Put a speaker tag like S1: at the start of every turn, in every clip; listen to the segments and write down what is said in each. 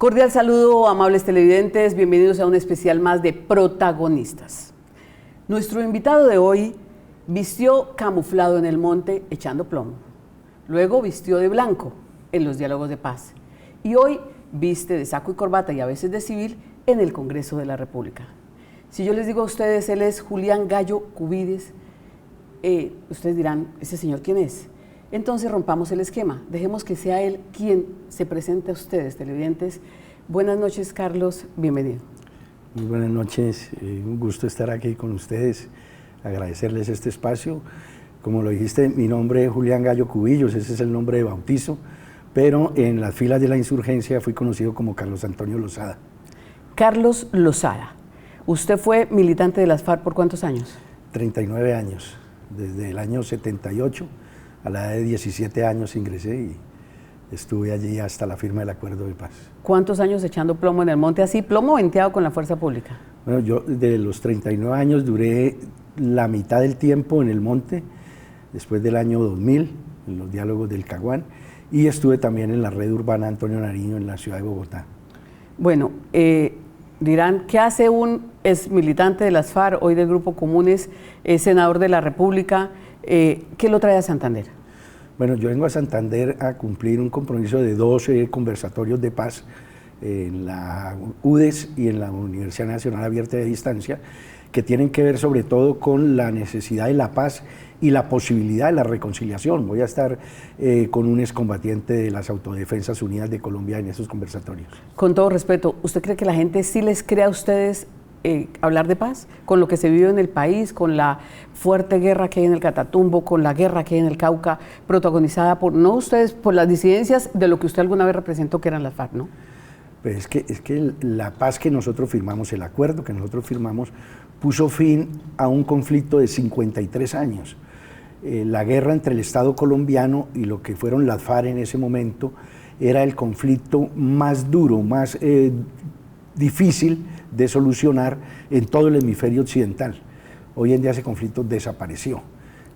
S1: Cordial saludo, amables televidentes, bienvenidos a un especial más de Protagonistas. Nuestro invitado de hoy vistió camuflado en el monte echando plomo, luego vistió de blanco en los diálogos de paz y hoy viste de saco y corbata y a veces de civil en el Congreso de la República. Si yo les digo a ustedes, él es Julián Gallo Cubides, ustedes dirán, ¿ese señor quién es? Entonces rompamos el esquema, dejemos que sea él quien se presente a ustedes, televidentes. Buenas noches, Carlos, bienvenido.
S2: Muy buenas noches, un gusto estar aquí con ustedes, agradecerles este espacio. Como lo dijiste, mi nombre es Julián Gallo Cubillos, ese es el nombre de bautizo, pero en las filas de la insurgencia fui conocido como Carlos Antonio Lozada.
S1: Carlos Lozada, ¿usted fue militante de las FARC por cuántos años?
S2: 39 años, desde el año 78. A la edad de 17 años ingresé y estuve allí hasta la firma del acuerdo de paz.
S1: ¿Cuántos años echando plomo en el monte así, plomo venteado con la fuerza pública?
S2: Bueno, yo de los 39 años duré la mitad del tiempo en el monte, después del año 2000, en los diálogos del Caguán, y estuve también en la red urbana Antonio Nariño en la ciudad de Bogotá.
S1: Bueno, dirán, ¿qué hace un ex militante de las FARC, hoy del Grupo Comunes, senador de la República? ¿Qué lo trae a Santander?
S2: Bueno, yo vengo a Santander a cumplir un compromiso de 12 conversatorios de paz en la UDES y en la Universidad Nacional Abierta de Distancia, que tienen que ver sobre todo con la necesidad de la paz y la posibilidad de la reconciliación. Voy a estar con un excombatiente de las Autodefensas Unidas de Colombia en esos conversatorios.
S1: Con todo respeto, ¿usted cree que la gente sí les cree a ustedes hablar de paz, con lo que se vive en el país, con la fuerte guerra que hay en el Catatumbo, con la guerra que hay en el Cauca, protagonizada por, no ustedes, por las disidencias de lo que usted alguna vez representó, que eran las FARC, ¿no?
S2: Pues es que la paz que nosotros firmamos, el acuerdo que nosotros firmamos, puso fin a un conflicto de 53 años. La guerra entre el Estado colombiano y lo que fueron las FARC en ese momento era el conflicto más duro, más difícil de solucionar en todo el hemisferio occidental. Hoy en día ese conflicto desapareció.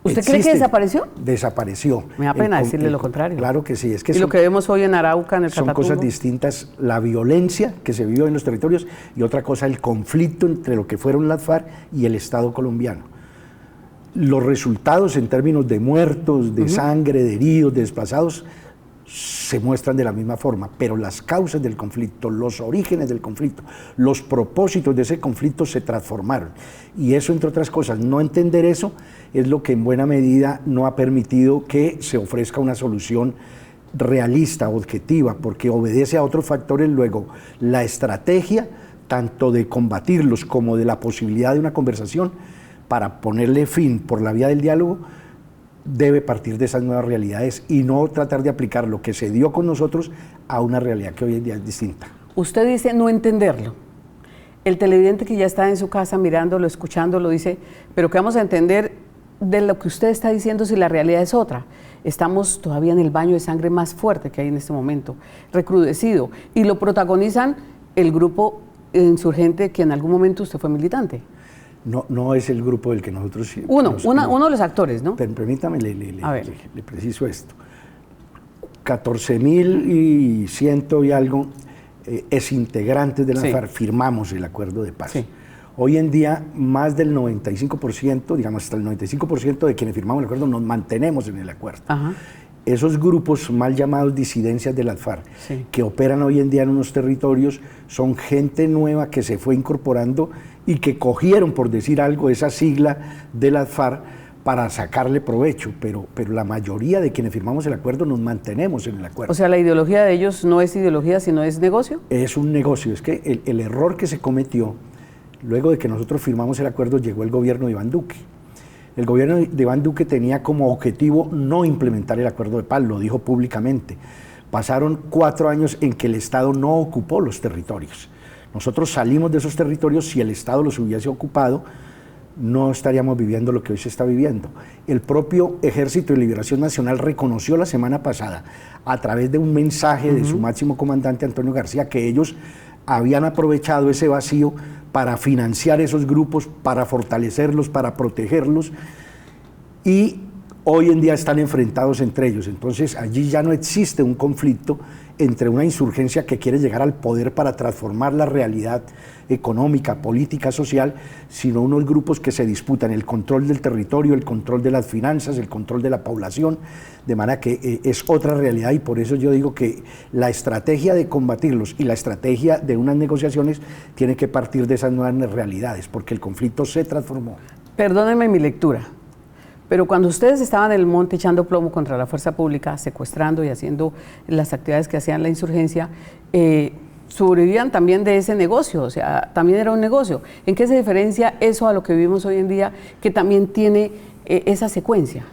S1: ¿Usted cree que desapareció?
S2: Desapareció.
S1: Me da pena decirle lo contrario.
S2: Claro que sí. Es que
S1: y lo que vemos hoy en Arauca, en el Catatumbo.
S2: Son cosas distintas, la violencia que se vivió en los territorios y otra cosa, el conflicto entre lo que fueron las FARC y el Estado colombiano. Los resultados en términos de muertos, de sangre, de heridos, de desplazados, se muestran de la misma forma, pero las causas del conflicto, los orígenes del conflicto, los propósitos de ese conflicto se transformaron. Y eso, entre otras cosas, no entender eso es lo que en buena medida no ha permitido que se ofrezca una solución realista, objetiva, porque obedece a otros factores. Luego, la estrategia, tanto de combatirlos como de la posibilidad de una conversación, para ponerle fin por la vía del diálogo, debe partir de esas nuevas realidades y no tratar de aplicar lo que se dio con nosotros a una realidad que hoy en día es distinta.
S1: Usted dice no entenderlo. El televidente que ya está en su casa mirándolo, escuchándolo, dice, pero ¿qué vamos a entender de lo que usted está diciendo si la realidad es otra? Estamos todavía en el baño de sangre más fuerte que hay en este momento, recrudecido, y lo protagonizan el grupo insurgente que en algún momento usted fue militante.
S2: No es el grupo del que nosotros...
S1: Uno de los actores, ¿no?
S2: Permítame, le preciso esto. 14.100 y algo exintegrantes de la FARC firmamos el acuerdo de paz. Sí. Hoy en día, más del 95%, digamos hasta el 95% de quienes firmamos el acuerdo nos mantenemos en el acuerdo. Ajá. Esos grupos mal llamados disidencias de las FARC, que operan hoy en día en unos territorios, son gente nueva que se fue incorporando y que cogieron, por decir algo, esa sigla de las FARC para sacarle provecho, pero la mayoría de quienes firmamos el acuerdo nos mantenemos en el acuerdo.
S1: O sea, la ideología de ellos no es ideología, sino es negocio.
S2: Es un negocio, es que el error que se cometió, luego de que nosotros firmamos el acuerdo, llegó el gobierno de Iván Duque. El gobierno de Iván Duque tenía como objetivo no implementar el acuerdo de paz, lo dijo públicamente. Pasaron 4 años en que el Estado no ocupó los territorios. Nosotros salimos de esos territorios, si el Estado los hubiese ocupado, no estaríamos viviendo lo que hoy se está viviendo. El propio Ejército de Liberación Nacional reconoció la semana pasada, a través de un mensaje de su máximo comandante Antonio García, que ellos habían aprovechado ese vacío para financiar esos grupos, para fortalecerlos, para protegerlos, y hoy en día están enfrentados entre ellos. Entonces allí ya no existe un conflicto entre una insurgencia que quiere llegar al poder para transformar la realidad económica, política, social, sino unos grupos que se disputan el control del territorio, el control de las finanzas, el control de la población, de manera que es otra realidad, y por eso yo digo que la estrategia de combatirlos y la estrategia de unas negociaciones tiene que partir de esas nuevas realidades, porque el conflicto se transformó.
S1: Perdónenme mi lectura, pero cuando ustedes estaban en el monte echando plomo contra la fuerza pública, secuestrando y haciendo las actividades que hacían la insurgencia, sobrevivían también de ese negocio, o sea, también era un negocio. ¿En qué se diferencia eso a lo que vivimos hoy en día, que también tiene esa secuencia?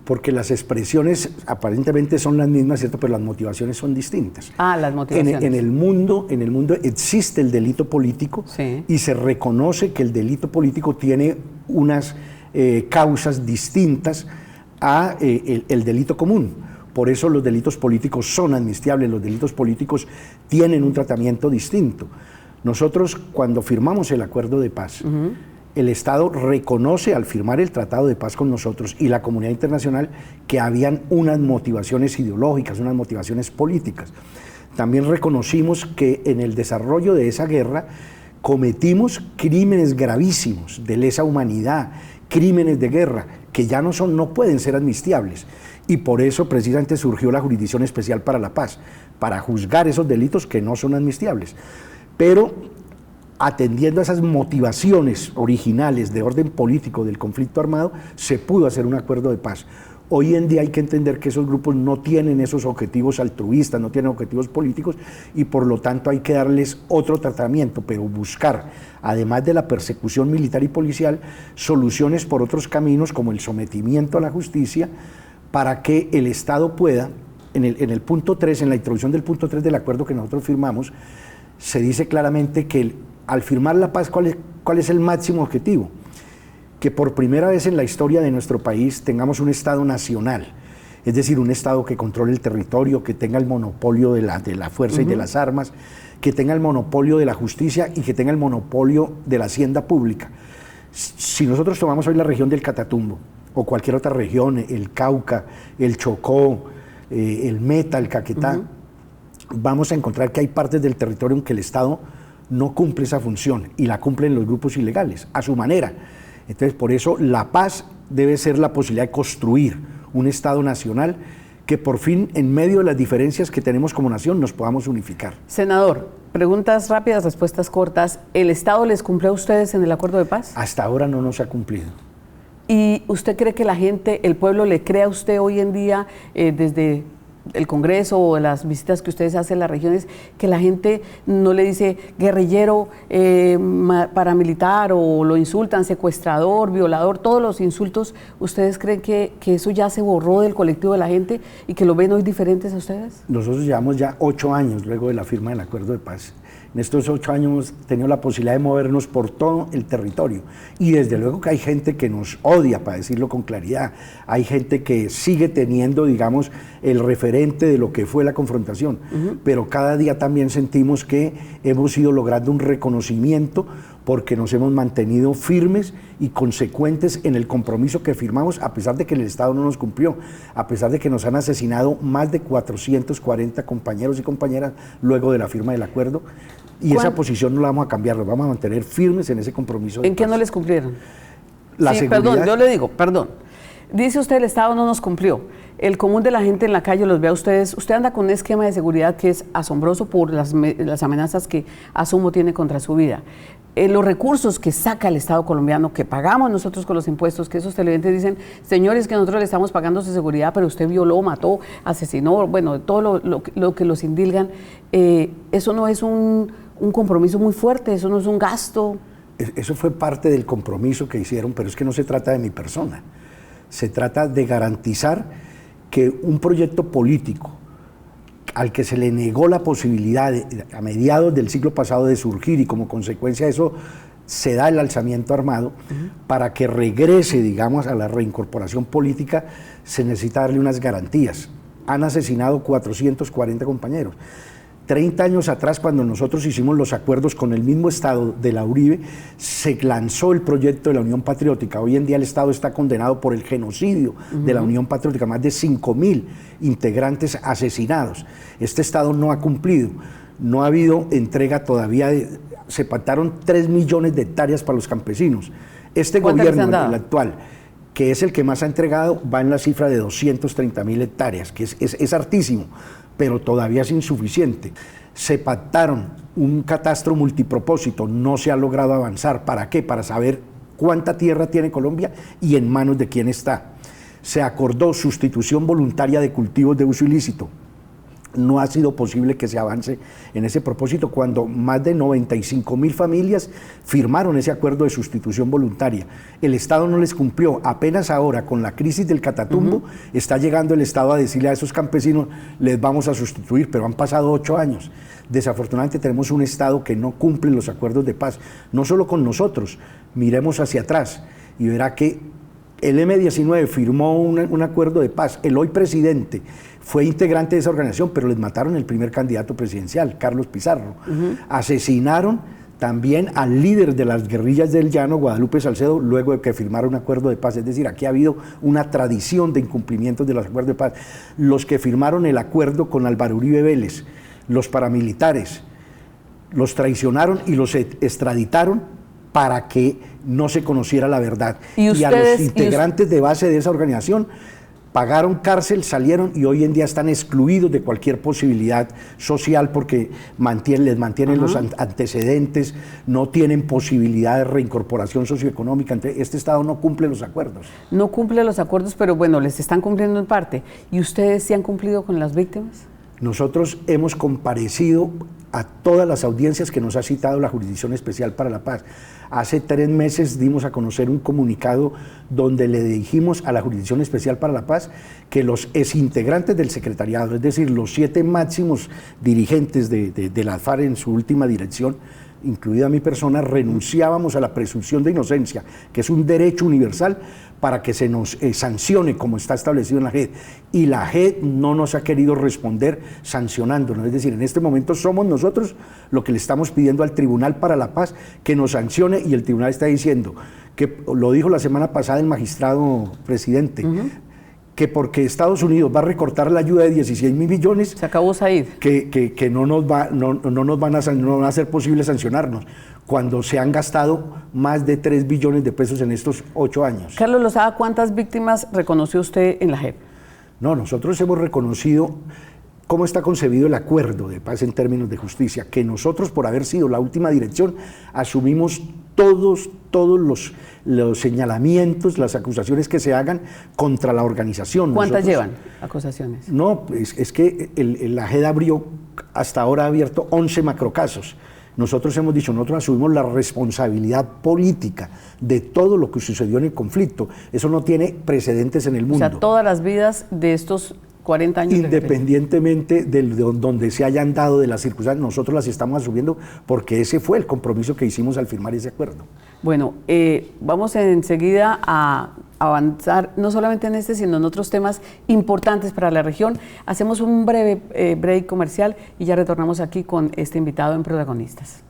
S2: Porque las expresiones aparentemente son las mismas, ¿cierto? Pero las motivaciones son distintas.
S1: Ah, las motivaciones.
S2: En el mundo existe el delito político,
S1: sí,
S2: y se reconoce que el delito político tiene unas causas distintas a el delito común. Por eso los delitos políticos son amnistiables, los delitos políticos tienen un tratamiento distinto. Nosotros, cuando firmamos el acuerdo de paz, el Estado reconoce al firmar el tratado de paz con nosotros y la comunidad internacional que habían unas motivaciones ideológicas, unas motivaciones políticas. También reconocimos que en el desarrollo de esa guerra cometimos crímenes gravísimos de lesa humanidad, crímenes de guerra que ya no pueden ser amnistiables. Y por eso precisamente surgió la Jurisdicción Especial para la Paz, para juzgar esos delitos que no son amnistiables. Pero atendiendo a esas motivaciones originales de orden político del conflicto armado, se pudo hacer un acuerdo de paz. Hoy en día hay que entender que esos grupos no tienen esos objetivos altruistas, no tienen objetivos políticos, y por lo tanto hay que darles otro tratamiento, pero buscar, además de la persecución militar y policial, soluciones por otros caminos como el sometimiento a la justicia, para que el Estado pueda, en el punto 3, en la introducción del punto 3 del acuerdo que nosotros firmamos, se dice claramente que al firmar la paz, ¿cuál es el máximo objetivo? Que por primera vez en la historia de nuestro país tengamos un Estado nacional, es decir, un Estado que controle el territorio, que tenga el monopolio de la fuerza y de las armas, que tenga el monopolio de la justicia y que tenga el monopolio de la hacienda pública. Si nosotros tomamos hoy la región del Catatumbo, o cualquier otra región, el Cauca, el Chocó, el Meta, el Caquetá, vamos a encontrar que hay partes del territorio en que el Estado no cumple esa función y la cumplen los grupos ilegales, a su manera. Entonces, por eso la paz debe ser la posibilidad de construir un Estado nacional que por fin, en medio de las diferencias que tenemos como nación, nos podamos unificar.
S1: Senador, preguntas rápidas, respuestas cortas. ¿El Estado les cumplió a ustedes en el acuerdo de paz?
S2: Hasta ahora no nos ha cumplido.
S1: ¿Y usted cree que la gente, el pueblo, le cree a usted hoy en día, desde el Congreso o las visitas que ustedes hacen en las regiones, que la gente no le dice guerrillero, paramilitar, o lo insultan, secuestrador, violador, todos los insultos? ¿Ustedes creen que eso ya se borró del colectivo de la gente y que lo ven hoy diferentes a ustedes?
S2: Nosotros llevamos ya 8 años luego de la firma del acuerdo de paz. En estos 8 años hemos tenido la posibilidad de movernos por todo el territorio, y desde luego que hay gente que nos odia, para decirlo con claridad. Hay gente que sigue teniendo, digamos, el referente de lo que fue la confrontación, pero cada día también sentimos que hemos ido logrando un reconocimiento porque nos hemos mantenido firmes y consecuentes en el compromiso que firmamos, a pesar de que el Estado no nos cumplió, a pesar de que nos han asesinado más de 440 compañeros y compañeras luego de la firma del acuerdo. Y esa posición no la vamos a cambiar, nos vamos a mantener firmes en ese compromiso.
S1: ¿En qué no les cumplieron?
S2: La seguridad.
S1: Perdón, yo le digo, perdón. Dice usted, el Estado no nos cumplió. El común de la gente en la calle los ve a ustedes. Usted anda con un esquema de seguridad que es asombroso por las amenazas que asumo tiene contra su vida. Los recursos que saca el Estado colombiano, que pagamos nosotros con los impuestos, que esos televidentes dicen, señores, que nosotros le estamos pagando su seguridad, pero usted violó, mató, asesinó, bueno, todo lo que los indilgan, eso no es un compromiso muy fuerte, eso no es un gasto.
S2: Eso fue parte del compromiso que hicieron, pero es que no se trata de mi persona. Se trata de garantizar que un proyecto político al que se le negó la posibilidad a mediados del siglo pasado de surgir, y como consecuencia de eso se da el alzamiento armado, para que regrese, digamos, a la reincorporación política, se necesita darle unas garantías. Han asesinado 440 compañeros. 30 años atrás, cuando nosotros hicimos los acuerdos con el mismo Estado de la Uribe, se lanzó el proyecto de la Unión Patriótica. Hoy en día el Estado está condenado por el genocidio de la Unión Patriótica, más de 5.000 integrantes asesinados. Este Estado no ha cumplido, no ha habido entrega todavía, se pactaron 3 millones de hectáreas para los campesinos. Este gobierno, el actual, que es el que más ha entregado, va en la cifra de 230.000 hectáreas, que es hartísimo, pero todavía es insuficiente. Se pactaron un catastro multipropósito, no se ha logrado avanzar. ¿Para qué? Para saber cuánta tierra tiene Colombia y en manos de quién está. Se acordó sustitución voluntaria de cultivos de uso ilícito. No ha sido posible que se avance en ese propósito cuando más de 95.000 familias firmaron ese acuerdo de sustitución voluntaria. El Estado no les cumplió. Apenas ahora, con la crisis del Catatumbo, está llegando el Estado a decirle a esos campesinos, les vamos a sustituir, pero han pasado 8 años. Desafortunadamente tenemos un Estado que no cumple los acuerdos de paz, no solo con nosotros, miremos hacia atrás y verá que el M-19 firmó un acuerdo de paz, el hoy presidente fue integrante de esa organización, pero les mataron el primer candidato presidencial, Carlos Pizarro. Asesinaron también al líder de las guerrillas del Llano, Guadalupe Salcedo, luego de que firmaron un acuerdo de paz. Es decir, aquí ha habido una tradición de incumplimientos de los acuerdos de paz. Los que firmaron el acuerdo con Álvaro Uribe Vélez, los paramilitares, los traicionaron y los extraditaron para que no se conociera la verdad. Y a los integrantes de base de esa organización pagaron cárcel, salieron y hoy en día están excluidos de cualquier posibilidad social porque les mantienen los antecedentes, no tienen posibilidad de reincorporación socioeconómica. Este Estado no cumple los acuerdos.
S1: No cumple los acuerdos, pero bueno, les están cumpliendo en parte. ¿Y ustedes sí han cumplido con las víctimas?
S2: Nosotros hemos comparecido a todas las audiencias que nos ha citado la Jurisdicción Especial para la Paz. Hace 3 meses dimos a conocer un comunicado donde le dijimos a la Jurisdicción Especial para la Paz que los exintegrantes del secretariado, es decir, los 7 máximos dirigentes de la FARC en su última dirección, incluida mi persona, renunciábamos a la presunción de inocencia, que es un derecho universal, para que se nos sancione como está establecido en la JEP. Y la JEP no nos ha querido responder sancionándonos. Es decir, en este momento somos nosotros lo que le estamos pidiendo al Tribunal para la Paz que nos sancione, y el Tribunal está diciendo, que lo dijo la semana pasada el magistrado presidente, que porque Estados Unidos va a recortar la ayuda de 16.000 millones,
S1: se acabó Said,
S2: que no van a hacer posible sancionarnos, cuando se han gastado más de 3 billones de pesos en estos 8 años.
S1: Carlos Lozada, ¿cuántas víctimas reconoció usted en la JEP? No,
S2: nosotros hemos reconocido cómo está concebido el acuerdo de paz en términos de justicia, que nosotros, por haber sido la última dirección, asumimos todos los señalamientos, las acusaciones que se hagan contra la organización.
S1: ¿Cuántas llevan acusaciones?
S2: No, es que la JED hasta ahora ha abierto 11 macrocasos. Nosotros hemos dicho, nosotros asumimos la responsabilidad política de todo lo que sucedió en el conflicto. Eso no tiene precedentes en el mundo.
S1: O sea, todas las vidas de estos 40 años.
S2: Independientemente de donde se hayan dado, de las circunstancias, nosotros las estamos asumiendo porque ese fue el compromiso que hicimos al firmar ese acuerdo.
S1: Bueno, vamos enseguida a avanzar no solamente en este, sino en otros temas importantes para la región. Hacemos un breve break comercial y ya retornamos aquí con este invitado en Protagonistas.